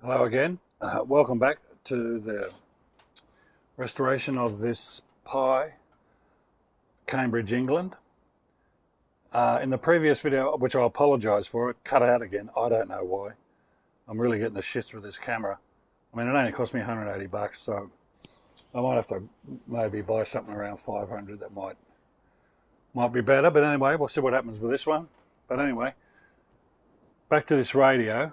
Hello again. Welcome back to the restoration of this Pi, Cambridge, England. In the previous video, which I apologise for, it cut out again. I don't know why. I'm really getting the shits with this camera. I mean, it only cost me 180 bucks, so I might have to maybe buy something around 500 that might be better. But anyway, we'll see what happens with this one. But anyway, back to this radio.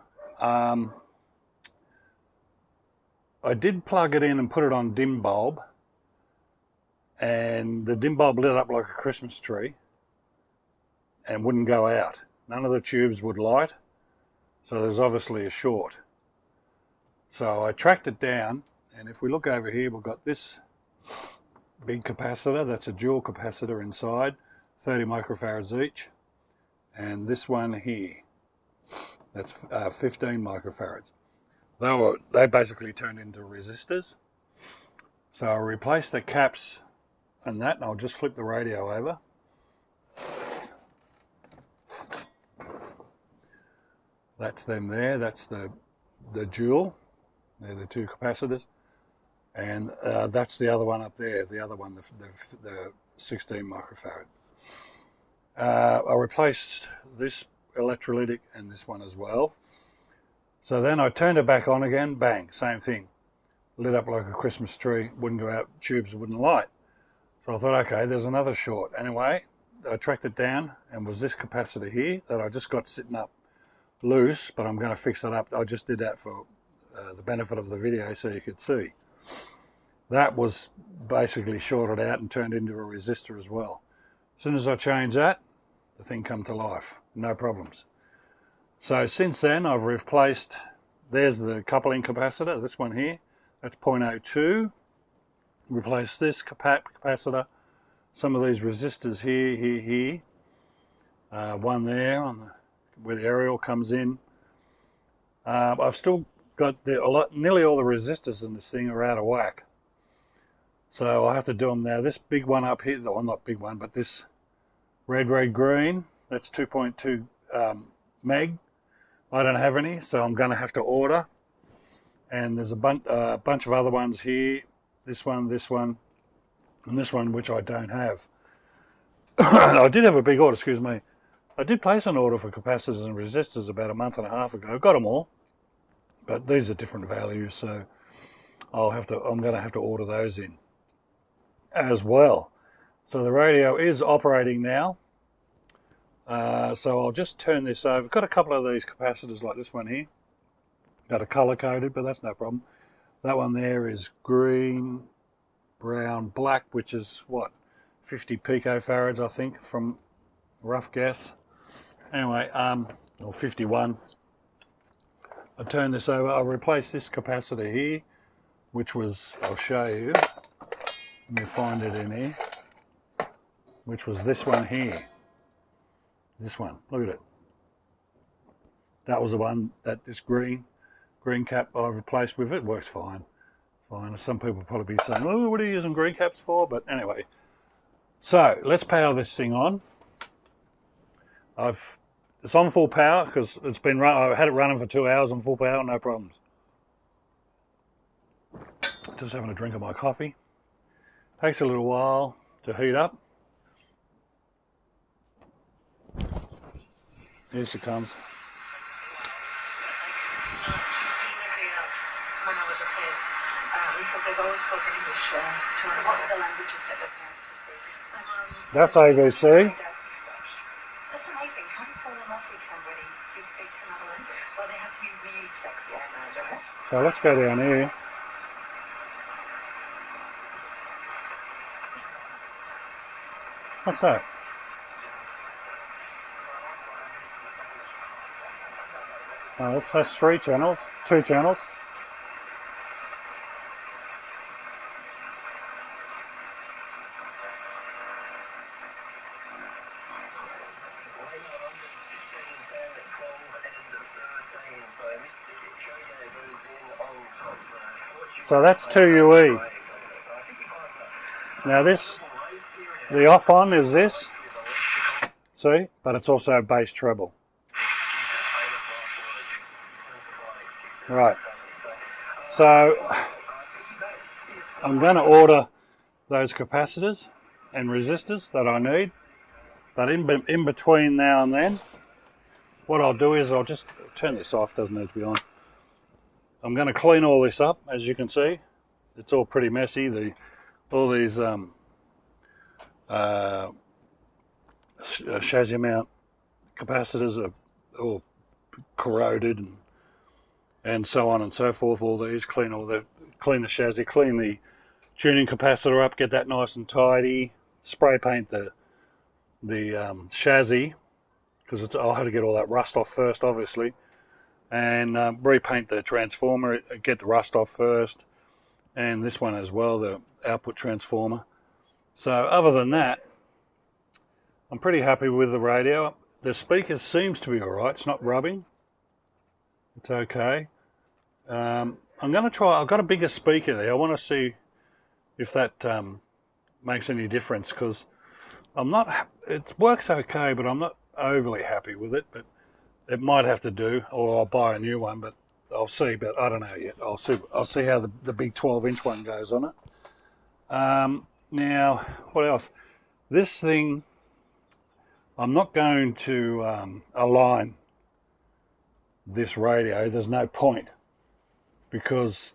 I did plug it in and put it on dim bulb, and the dim bulb lit up like a Christmas tree and wouldn't go out. None of the tubes would light, so there's obviously a short. So I tracked it down, and if we look over here, we've got this big capacitor. That's a dual capacitor inside, 30 microfarads each, and this one here, that's 15 microfarads. They basically turned into resistors. So I'll replace the caps and that, and I'll just flip the radio over. That's them there. That's the dual. They're the two capacitors. And that's the other one up there, the other one, the 16 microfarad. I replaced this electrolytic and this one as well. So then I turned it back on again, bang, same thing. Lit up like a Christmas tree, wouldn't go out, tubes wouldn't light. So I thought, okay, there's another short. Anyway, I tracked it down, and was this capacitor here that I just got sitting up loose, but I'm going to fix it up. I just did that for the benefit of the video so you could see. That was basically shorted out and turned into a resistor as well. As soon as I changed that, the thing come to life, no problems. So since then I've replaced, there's the coupling capacitor, this one here, that's 0.02. Replace this capacitor, some of these resistors here, one there on where the aerial comes in. I've still got nearly all the resistors in this thing are out of whack. So I have to do them now. This big one up here, well, not big one, but this red, green, that's 2.2 meg. I don't have any, so I'm going to have to order. And there's a bunch of other ones here. This one, and this one, which I don't have. I did have a big order, excuse me. I did place an order for capacitors and resistors about a month and a half ago. Got them all, but these are different values, so I'm going to have to order those in as well. So the radio is operating now. So I'll just turn this over. Got a couple of these capacitors like this one here. Got a color coded, but that's no problem. That one there is green, brown, black, which is what, 50 picofarads, I think, from rough guess. Anyway, or 51. I turn this over. I'll replace this capacitor here, which was, I'll show you. Let me find it in here. Which was this one here. This one, look at it. That was the one that this green cap I replaced with. It works fine. Some people probably be saying, oh, what are you using green caps for? But anyway, so let's power this thing on. It's on full power because it's been I had it running for 2 hours on full power, no problems. Just having a drink of my coffee. Takes a little while to heat up. Here she comes. When I was a kid, he said they've always spoken English to us. What were the languages that their parents were speaking? That's ABC. That's amazing. How do you fall in love with somebody who speaks another language? Well, they have to be really sexy, I imagine. So let's go down here. What's that? Oh, that's 3 channels, 2 channels. So that's 2UE. Now the off on is this, see, but it's also bass treble. Right, So I'm going to order those capacitors and resistors that I need, but in between now and then, what I'll do is I'll just turn this off, doesn't need to be on. I'm going to clean all this up. As you can see, it's all pretty messy. All these chassis mount capacitors are all corroded and so on and so forth. All these, clean the chassis, clean the tuning capacitor up, get that nice and tidy. Spray paint the chassis, because I'll have to get all that rust off first, obviously, and repaint the transformer, get the rust off first, and this one as well, the output transformer. So other than that, I'm pretty happy with the radio. The speaker seems to be alright, it's not rubbing, it's okay. I'm going to try, I've got a bigger speaker there, I want to see if that makes any difference, because it works okay, but I'm not overly happy with it, but it might have to do, or I'll buy a new one, but I'll see, but I don't know yet. I'll see how the big 12-inch one goes on it. Now, what else? This thing, I'm not going to align this radio. There's no point, because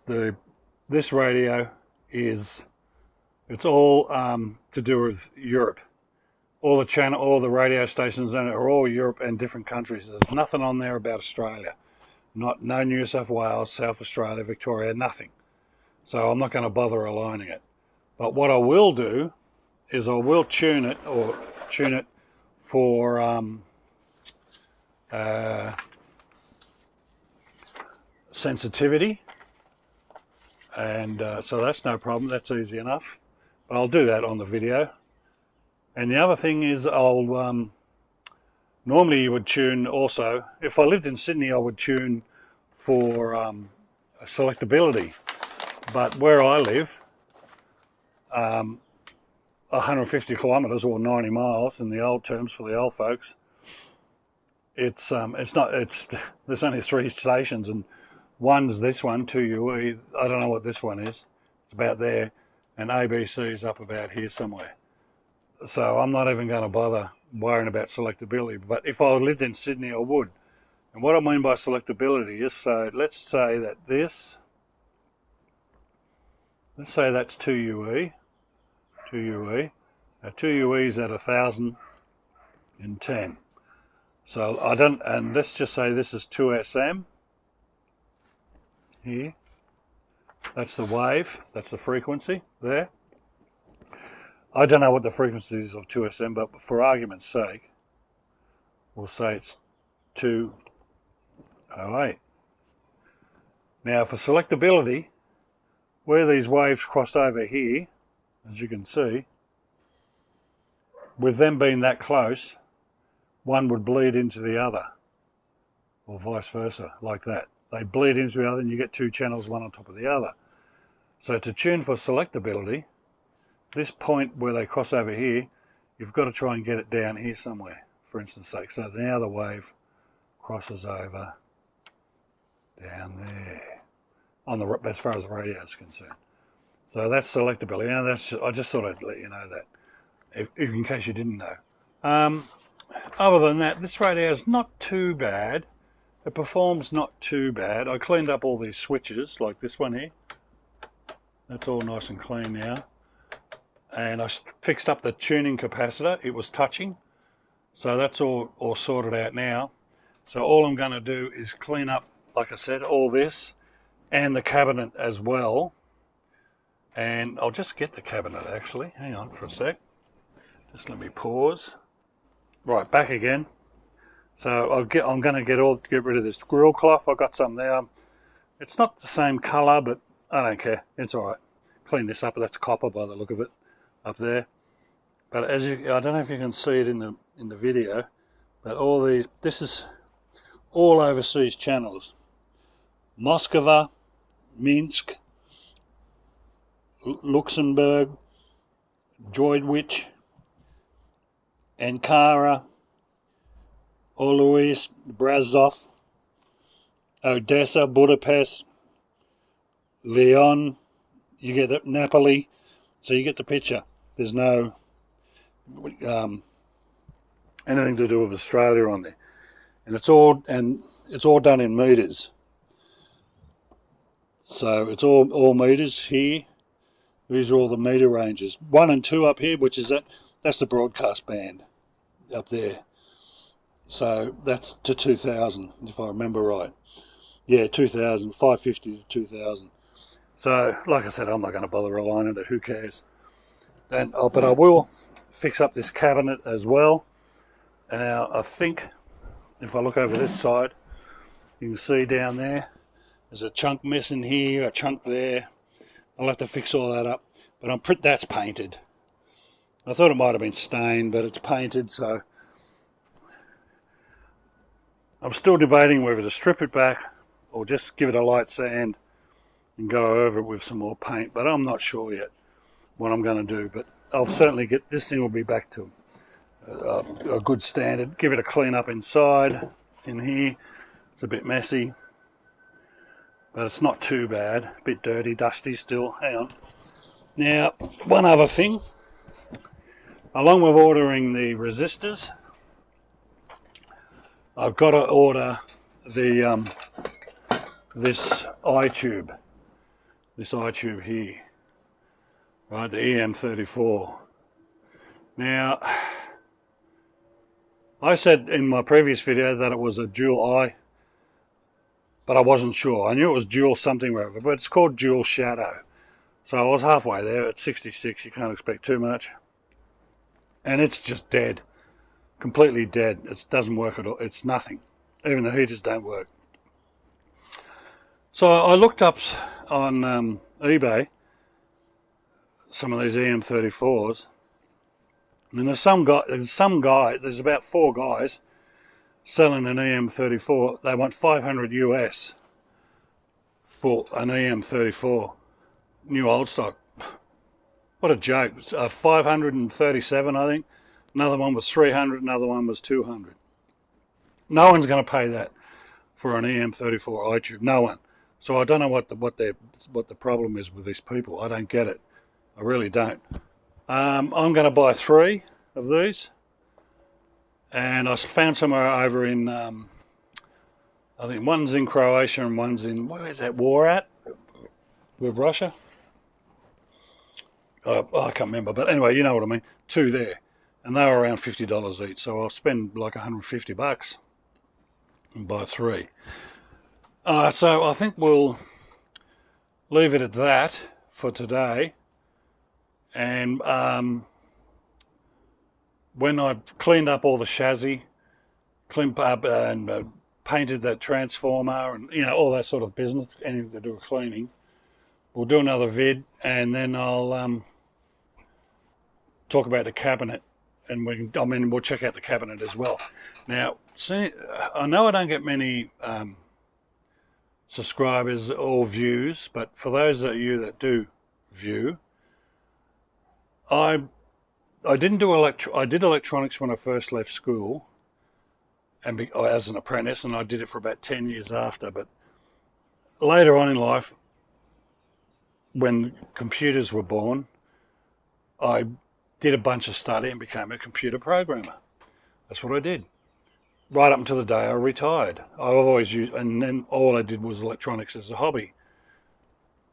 this radio it's all to do with Europe. All the radio stations on it are all Europe and different countries. There's nothing on there about Australia. No New South Wales, South Australia, Victoria, nothing. So I'm not going to bother aligning it. But what I will do is I will tune it for sensitivity, and so that's no problem. That's easy enough. But I'll do that on the video. And the other thing is, normally you would tune also, if I lived in Sydney, I would tune for selectability. But where I live, 150 kilometres or 90 miles in the old terms for the old folks, there's only 3 stations, and one's this one, 2UE, I don't know what this one is, it's about there, and ABC is up about here somewhere. So I'm not even going to bother worrying about selectability. But if I lived in Sydney, I would. And what I mean by selectability is, so let's say that let's say that's 2UE. 2UE. Now 2UE is at 1010. So and let's just say this is 2SM. Here. That's the wave, that's the frequency there. I don't know what the frequency is of 2SM, but for argument's sake, we'll say it's 208. Now for selectability, where these waves crossed over here, as you can see, with them being that close, one would bleed into the other, or vice versa, like that. They bleed into the other and you get 2 channels, one on top of the other. So to tune for selectability, this point where they cross over here, you've got to try and get it down here somewhere, for instance sake. So now the wave crosses over down there, as far as the radio is concerned. So that's selectability. Now I just thought I'd let you know that, in case you didn't know. Other than that, this radio is not too bad. It performs not too bad. I cleaned up all these switches, like this one here. That's all nice and clean now. And I fixed up the tuning capacitor. It was touching. So that's all sorted out now. So all I'm going to do is clean up, like I said, all this and the cabinet as well. And I'll just get the cabinet actually. Hang on for a sec. Just let me pause. Right, back again. So I'm going to get rid of this grill cloth. I've got some there. It's not the same colour, but I don't care. It's all right. Clean this up. That's copper by the look of it up there. But I don't know if you can see it in the video, but this is all overseas channels. Moscow, Minsk, Luxembourg, Droitwich, Ankara, Always, Brasov, Odessa, Budapest, Leon, you get it, Napoli, so you get the picture. There's no anything to do with Australia on there, and it's all done in meters. So it's all meters here. These are all the meter ranges. 1 and 2 up here, which is that's the broadcast band up there. So that's to 2,000, if I remember right. Yeah, 2,000, 550 to 2,000. So, like I said, I'm not going to bother aligning it. Who cares? But I will fix up this cabinet as well. And now I think if I look over this side, you can see down there, there's a chunk missing here, a chunk there. I'll have to fix all that up. But that's painted. I thought it might have been stained, but it's painted, so I'm still debating whether to strip it back or just give it a light sand and go over it with some more paint, but I'm not sure yet what I'm going to do. But I'll certainly this thing will be back to a good standard. Give it a clean up inside in here. It's a bit messy, but it's not too bad. A bit dirty, dusty still. Hang on. Now, one other thing, along with ordering the resistors, I've got to order the this iTube here, right, the EM34. Now, I said in my previous video that it was a dual I, but I wasn't sure. I knew it was dual something or other, but it's called dual shadow. So I was halfway there at 66, you can't expect too much. And it's just dead. Completely dead. It doesn't work at all. It's nothing. Even the heaters don't work. So I looked up on eBay some of these EM34s. And there's about 4 guys selling an EM34. They want 500 US for an EM34. New old stock. What a joke. 537, I think. Another one was 300, another one was 200. No one's going to pay that for an EM34 iTube. No one. So I don't know what the problem is with these people. I don't get it. I really don't. I'm going to buy 3 of these. And I found somewhere over in, I think one's in Croatia and one's in, where is that war at? With Russia? I can't remember, but anyway, you know what I mean. 2 there, and they were around $50 each. So I'll spend like $150 and buy 3. So I think we'll leave it at that for today. And when I cleaned up all the chassis, cleaned up and painted that transformer, and all that sort of business, anything to do with cleaning, we'll do another vid, and then I'll talk about the cabinet, and we'll check out the cabinet as well. Now, see, I know I don't get many subscribers or views, but for those of you that do view, I didn't do I did electronics when I first left school, and as an apprentice, and I did it for about 10 years after. But later on in life, when computers were born, I did a bunch of study and became a computer programmer. That's what I did. Right up until the day I retired. I've always used, and then all I did was electronics as a hobby,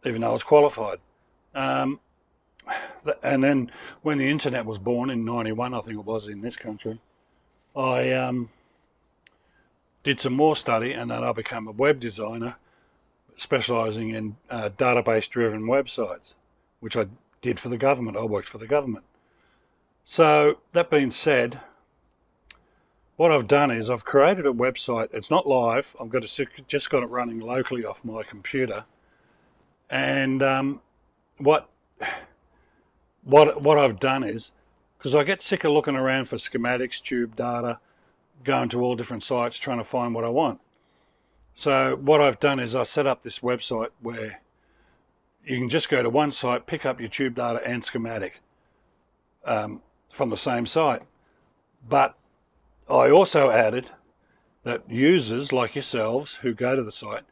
even though I was qualified. And then when the internet was born in 91, I think it was, in this country, I did some more study, and then I became a web designer, specialising in database-driven websites, which I did for the government. I worked for the government. So that being said, what I've done is I've created a website. It's not live. I've just got it running locally off my computer. And what I've done is, because I get sick of looking around for schematics, tube data, going to all different sites trying to find what I want. So what I've done is I set up this website where you can just go to one site, pick up your tube data and schematic from the same site. But I also added that users like yourselves who go to the site